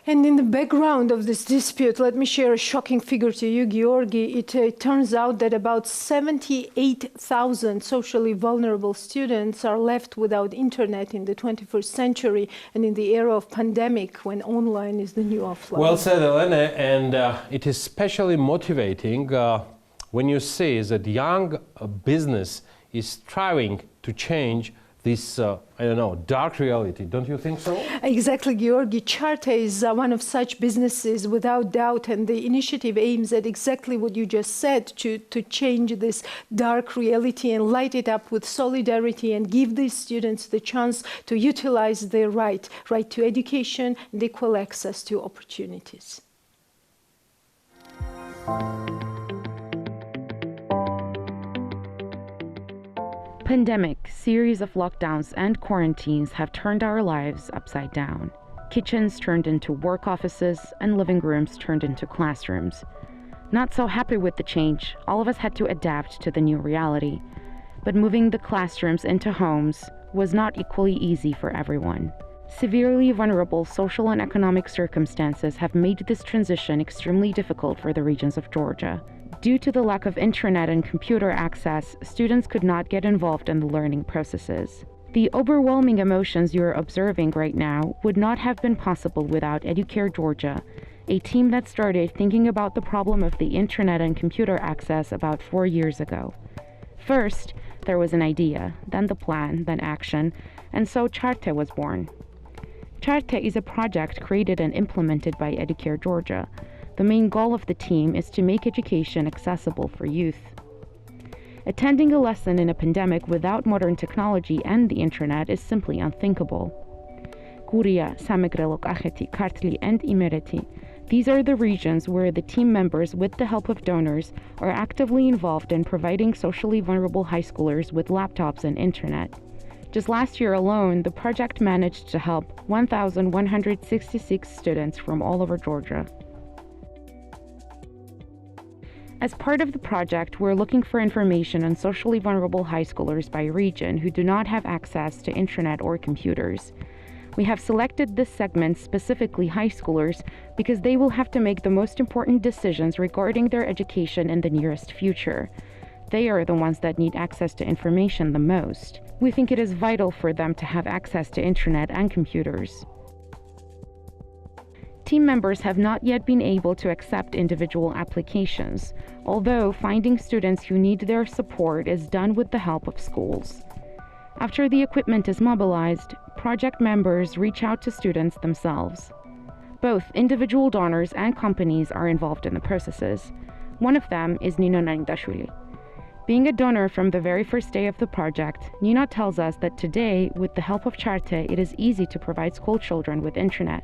And in the background of this dispute, let me share a shocking figure to you, Georgi. It turns out that about 78,000 socially vulnerable students are left without internet in the 21st century and in the era of pandemic, when online is the new offline. Well said, Elena, and it is especially motivating when you see that young business is striving to change this, I don't know, dark reality. Don't you think so? Exactly, Georgi. Charte is one of such businesses, without doubt, and the initiative aims at exactly what you just said, to change this dark reality and light it up with solidarity and give these students the chance to utilize their right to education and equal access to opportunities. Pandemic, series of lockdowns and quarantines have turned our lives upside down. Kitchens turned into work offices and living rooms turned into classrooms. Not so happy with the change, all of us had to adapt to the new reality. But moving the classrooms into homes was not equally easy for everyone. Severely vulnerable social and economic circumstances have made this transition extremely difficult for the regions of Georgia. Due to the lack of internet and computer access, students could not get involved in the learning processes. The overwhelming emotions you're observing right now would not have been possible without Educare Georgia, a team that started thinking about the problem of the internet and computer access about 4 years ago. First, there was an idea, then the plan, then action, and so Charte was born. Charte is a project created and implemented by Educare Georgia. The main goal of the team is to make education accessible for youth. Attending a lesson in a pandemic without modern technology and the internet is simply unthinkable. Guria, Samegrelok, Acheti, Kartli, and Imereti. These are the regions where the team members, with the help of donors, are actively involved in providing socially vulnerable high schoolers with laptops and internet. Just last year alone, the project managed to help 1,166 students from all over Georgia. As part of the project, we're looking for information on socially vulnerable high schoolers by region who do not have access to internet or computers. We have selected this segment, specifically high schoolers, because they will have to make the most important decisions regarding their education in the nearest future. They are the ones that need access to information the most. We think it is vital for them to have access to internet and computers. Team members have not yet been able to accept individual applications, although finding students who need their support is done with the help of schools. After the equipment is mobilized, project members reach out to students themselves. Both individual donors and companies are involved in the processes. One of them is Nanitashvili. Being a donor from the very first day of the project, Nina tells us that today, with the help of Charte, it is easy to provide school children with internet.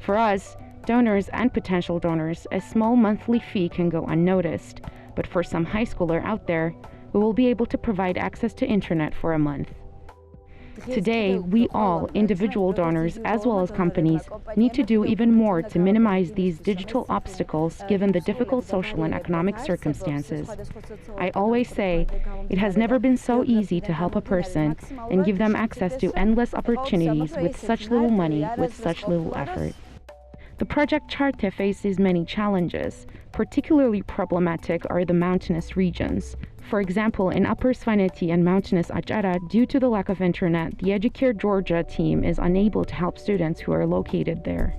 For us, donors and potential donors, a small monthly fee can go unnoticed, but for some high schooler out there, we will be able to provide access to internet for a month. Today, we all, individual donors as well as companies, need to do even more to minimize these digital obstacles given the difficult social and economic circumstances. I always say, it has never been so easy to help a person and give them access to endless opportunities with such little money, with such little effort. The project Charte faces many challenges. Particularly problematic are the mountainous regions. For example, in Upper Svaneti and mountainous Achara, due to the lack of internet, the Educare Georgia team is unable to help students who are located there.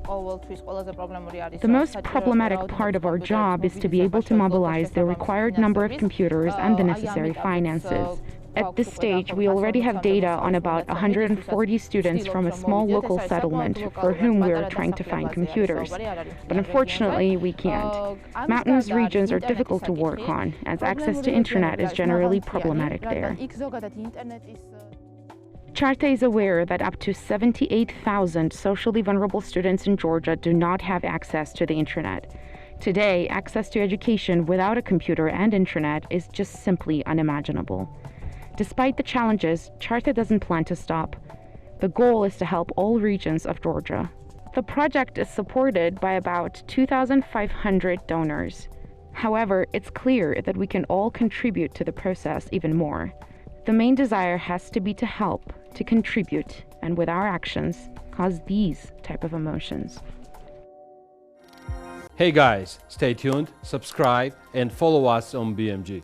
The most problematic part of our job is to be able to mobilize the required number of computers and the necessary finances. At this stage, we already have data on about 140 students from a small local settlement for whom we are trying to find computers. But unfortunately, we can't. Mountainous regions are difficult to work on, as access to internet is generally problematic there. Charte is aware that up to 78,000 socially vulnerable students in Georgia do not have access to the internet. Today, access to education without a computer and internet is just simply unimaginable. Despite the challenges, Charte doesn't plan to stop. The goal is to help all regions of Georgia. The project is supported by about 2,500 donors. However, it's clear that we can all contribute to the process even more. The main desire has to be to help, to contribute, and with our actions, cause these type of emotions. Hey guys, stay tuned, subscribe and follow us on BMG.